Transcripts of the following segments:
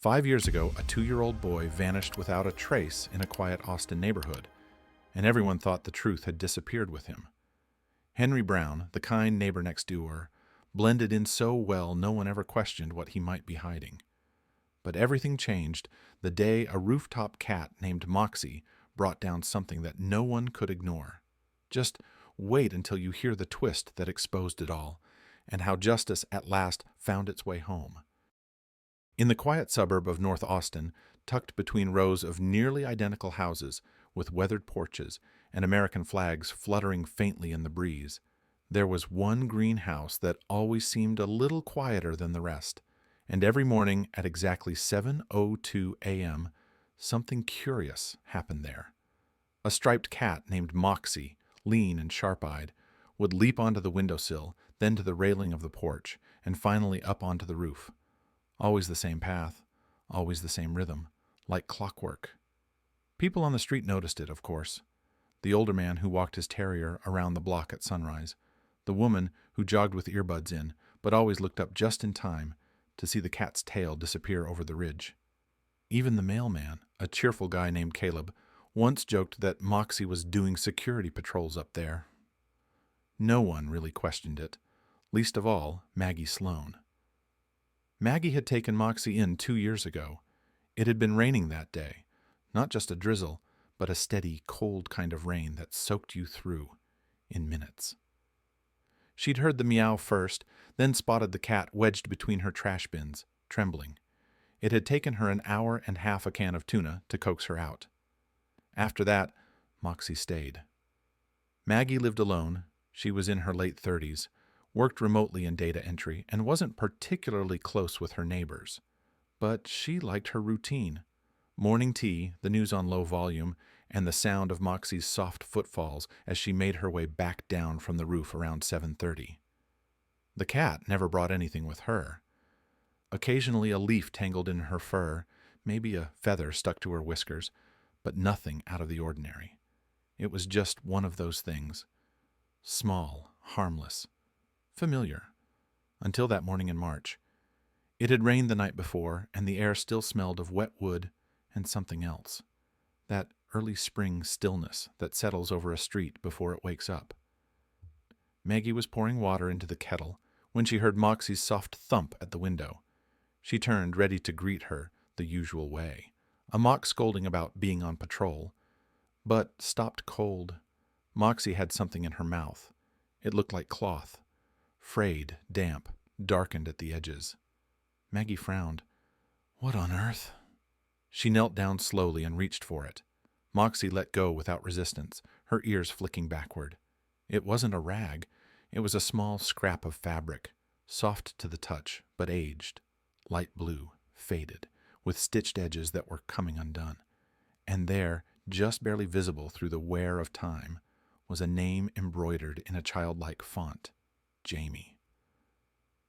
5 years ago, a 2-year-old boy vanished without a trace in a quiet Austin neighborhood, and everyone thought the truth had disappeared with him. Henry Brown, the kind neighbor next door, blended in so well no one ever questioned what he might be hiding. But everything changed the day a rooftop cat named Moxie brought down something that no one could ignore. Just wait until you hear the twist that exposed it all, and how justice at last found its way home. In the quiet suburb of North Austin, tucked between rows of nearly identical houses with weathered porches and American flags fluttering faintly in the breeze, there was one green house that always seemed a little quieter than the rest, and every morning at exactly 7:02 a.m., something curious happened there. A striped cat named Moxie, lean and sharp-eyed, would leap onto the windowsill, then to the railing of the porch, and finally up onto the roof. Always the same path, always the same rhythm, like clockwork. People on the street noticed it, of course. The older man who walked his terrier around the block at sunrise, the woman who jogged with earbuds in, but always looked up just in time to see the cat's tail disappear over the ridge. Even the mailman, a cheerful guy named Caleb, once joked that Moxie was doing security patrols up there. No one really questioned it, least of all Maggie Sloan. Maggie had taken Moxie in 2 years ago. It had been raining that day, not just a drizzle, but a steady, cold kind of rain that soaked you through in minutes. She'd heard the meow first, then spotted the cat wedged between her trash bins, trembling. It had taken her an hour and half a can of tuna to coax her out. After that, Moxie stayed. Maggie lived alone. She was in her late 30s, worked remotely in data entry, and wasn't particularly close with her neighbors. But she liked her routine. Morning tea, the news on low volume, and the sound of Moxie's soft footfalls as she made her way back down from the roof around 7:30. The cat never brought anything with her. Occasionally a leaf tangled in her fur, maybe a feather stuck to her whiskers, but nothing out of the ordinary. It was just one of those things. Small, harmless, familiar, until that morning in March. It had rained the night before, and the air still smelled of wet wood and something else. That early spring stillness that settles over a street before it wakes up. Maggie was pouring water into the kettle when she heard Moxie's soft thump at the window. She turned, ready to greet her the usual way, a mock scolding about being on patrol, but stopped cold. Moxie had something in her mouth. It looked like cloth, frayed, damp, darkened at the edges. Maggie frowned. What on earth? She knelt down slowly and reached for it. Moxie let go without resistance, her ears flicking backward. It wasn't a rag. It was a small scrap of fabric, soft to the touch, but aged, light blue, faded, with stitched edges that were coming undone. And there, just barely visible through the wear of time, was a name embroidered in a childlike font, Jamie.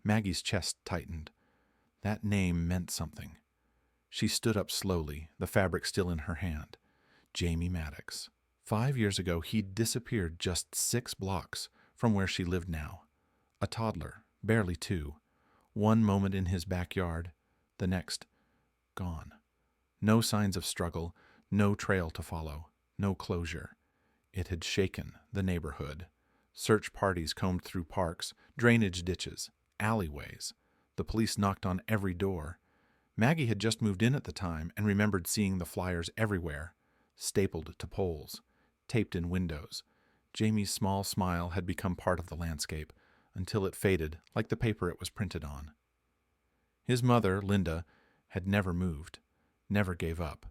Maggie's chest tightened. That name meant something. She stood up slowly, the fabric still in her hand. Jamie Maddox. 5 years ago, he'd disappeared just 6 blocks from where she lived now. A toddler, barely 2. One moment in his backyard, the next, gone. No signs of struggle, no trail to follow, no closure. It had shaken the neighborhood. Search parties combed through parks, drainage ditches, alleyways. The police knocked on every door. Maggie had just moved in at the time and remembered seeing the flyers everywhere, stapled to poles, taped in windows. Jamie's small smile had become part of the landscape, until it faded like the paper it was printed on. His mother, Linda, had never moved, never gave up.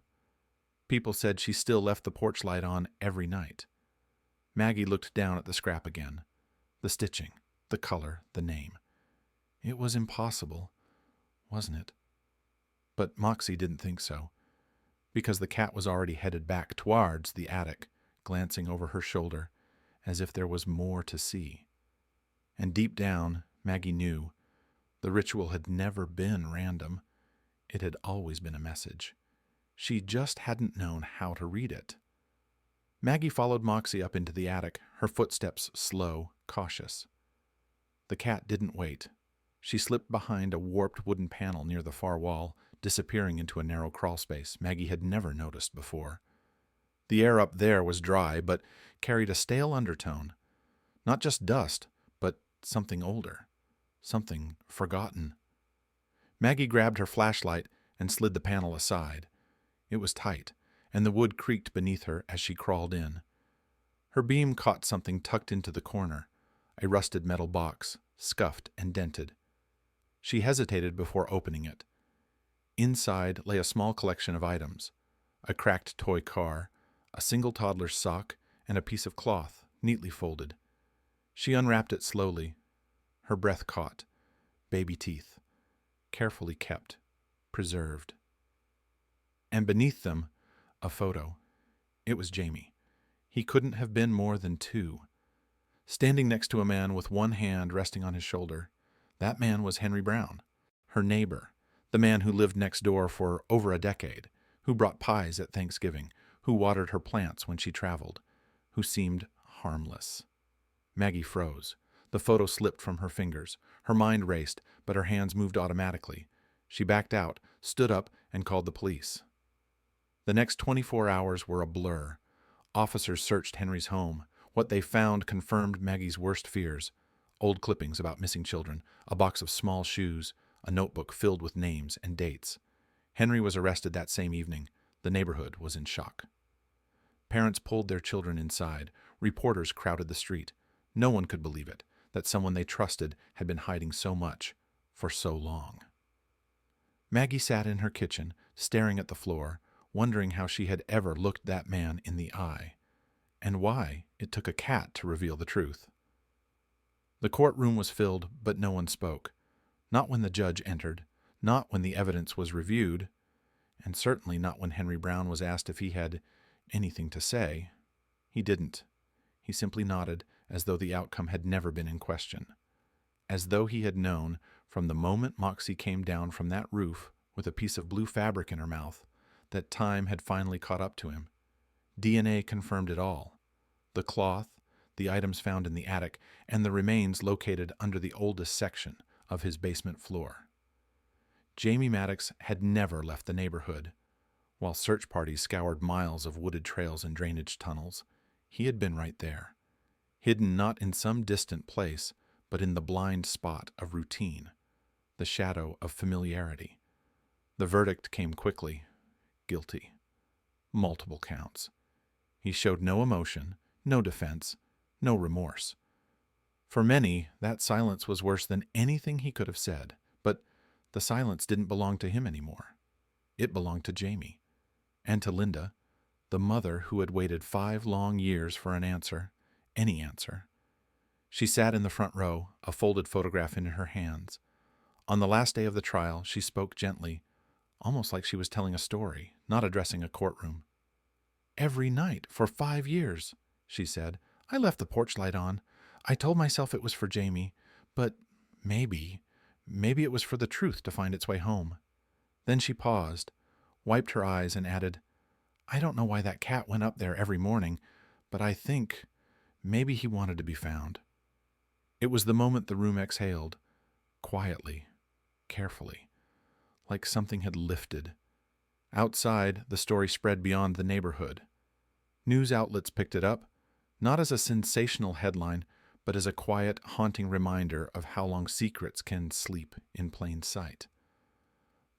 People said she still left the porch light on every night. Maggie looked down at the scrap again. The stitching, the color, the name. It was impossible, wasn't it? But Moxie didn't think so, because the cat was already headed back towards the attic, glancing over her shoulder, as if there was more to see. And deep down, Maggie knew, the ritual had never been random. It had always been a message. She just hadn't known how to read it. Maggie followed Moxie up into the attic, her footsteps slow, cautious. The cat didn't wait. She slipped behind a warped wooden panel near the far wall, disappearing into a narrow crawl space Maggie had never noticed before. The air up there was dry, but carried a stale undertone. Not just dust, but something older. Something forgotten. Maggie grabbed her flashlight and slid the panel aside. It was tight, and the wood creaked beneath her as she crawled in. Her beam caught something tucked into the corner, a rusted metal box, scuffed and dented. She hesitated before opening it. Inside lay a small collection of items: a cracked toy car, a single toddler's sock, and a piece of cloth, neatly folded. She unwrapped it slowly. Her breath caught. Baby teeth. Carefully kept. Preserved. And beneath them, a photo. It was Jamie. He couldn't have been more than 2. Standing next to a man with one hand resting on his shoulder. That man was Henry Brown, her neighbor, the man who lived next door for over a decade, who brought pies at Thanksgiving, who watered her plants when she traveled, who seemed harmless. Maggie froze. The photo slipped from her fingers. Her mind raced, but her hands moved automatically. She backed out, stood up, and called the police. The next 24 hours were a blur. Officers searched Henry's home. What they found confirmed Maggie's worst fears. Old clippings about missing children, a box of small shoes, a notebook filled with names and dates. Henry was arrested that same evening. The neighborhood was in shock. Parents pulled their children inside. Reporters crowded the street. No one could believe it, that someone they trusted had been hiding so much for so long. Maggie sat in her kitchen, staring at the floor, wondering how she had ever looked that man in the eye, and why it took a cat to reveal the truth. The courtroom was filled, but no one spoke. Not when the judge entered, not when the evidence was reviewed, and certainly not when Henry Brown was asked if he had anything to say. He didn't. He simply nodded, as though the outcome had never been in question. As though he had known, from the moment Moxie came down from that roof with a piece of blue fabric in her mouth, that time had finally caught up to him. DNA confirmed it all. The cloth, the items found in the attic, and the remains located under the oldest section of his basement floor. Jamie Maddox had never left the neighborhood. While search parties scoured miles of wooded trails and drainage tunnels, he had been right there, hidden not in some distant place, but in the blind spot of routine, the shadow of familiarity. The verdict came quickly. Guilty. Multiple counts. He showed no emotion, no defense, no remorse. For many, that silence was worse than anything he could have said, but the silence didn't belong to him anymore. It belonged to Jamie, and to Linda, the mother who had waited 5 long years for an answer, any answer. She sat in the front row, a folded photograph in her hands. On the last day of the trial, she spoke gently, almost like she was telling a story, not addressing a courtroom. "Every night for 5 years, she said. "I left the porch light on. I told myself it was for Jamie, but maybe it was for the truth to find its way home." Then she paused, wiped her eyes, and added, "I don't know why that cat went up there every morning, but I think maybe he wanted to be found." It was the moment the room exhaled, quietly, carefully, like something had lifted. Outside, the story spread beyond the neighborhood. News outlets picked it up, not as a sensational headline, but as a quiet, haunting reminder of how long secrets can sleep in plain sight.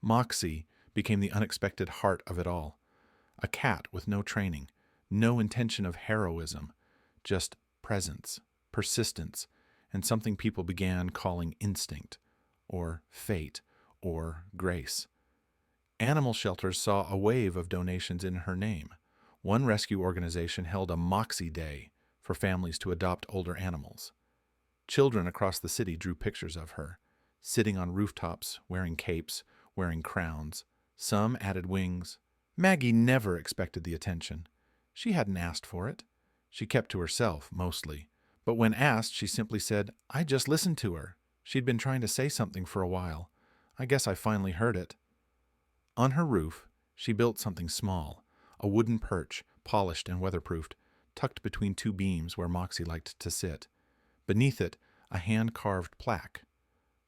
Moxie became the unexpected heart of it all. A cat with no training, no intention of heroism, just presence, persistence, and something people began calling instinct, or fate, or grace. Animal shelters saw a wave of donations in her name. One rescue organization held a Moxie Day for families to adopt older animals. Children across the city drew pictures of her, sitting on rooftops, wearing capes, wearing crowns. Some added wings. Maggie never expected the attention. She hadn't asked for it. She kept to herself, mostly. But when asked, she simply said, "I just listened to her. She'd been trying to say something for a while. I guess I finally heard it." On her roof, she built something small, a wooden perch, polished and weatherproofed, tucked between 2 beams where Moxie liked to sit. Beneath it, a hand-carved plaque.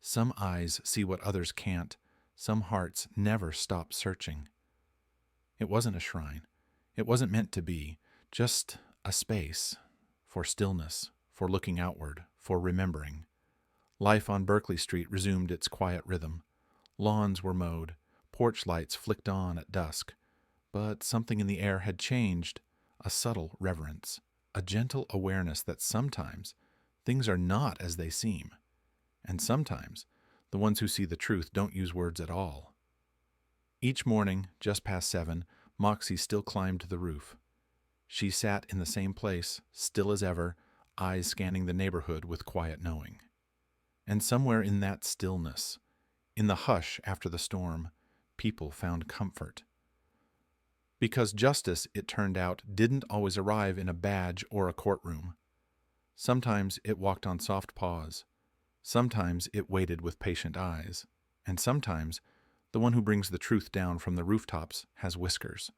"Some eyes see what others can't. Some hearts never stop searching. It wasn't a shrine. It wasn't meant to be. Just a space for stillness, for looking outward, for remembering. Life on Berkeley Street resumed its quiet rhythm. Lawns were mowed, porch lights flicked on at dusk. But something in the air had changed, a subtle reverence, a gentle awareness that sometimes things are not as they seem, and sometimes the ones who see the truth don't use words at all. Each morning, just past 7, Moxie still climbed the roof. She sat in the same place, still as ever, eyes scanning the neighborhood with quiet knowing. And somewhere in that stillness, in the hush after the storm, people found comfort. Because justice, it turned out, didn't always arrive in a badge or a courtroom. Sometimes it walked on soft paws. Sometimes it waited with patient eyes. And sometimes the one who brings the truth down from the rooftops has whiskers.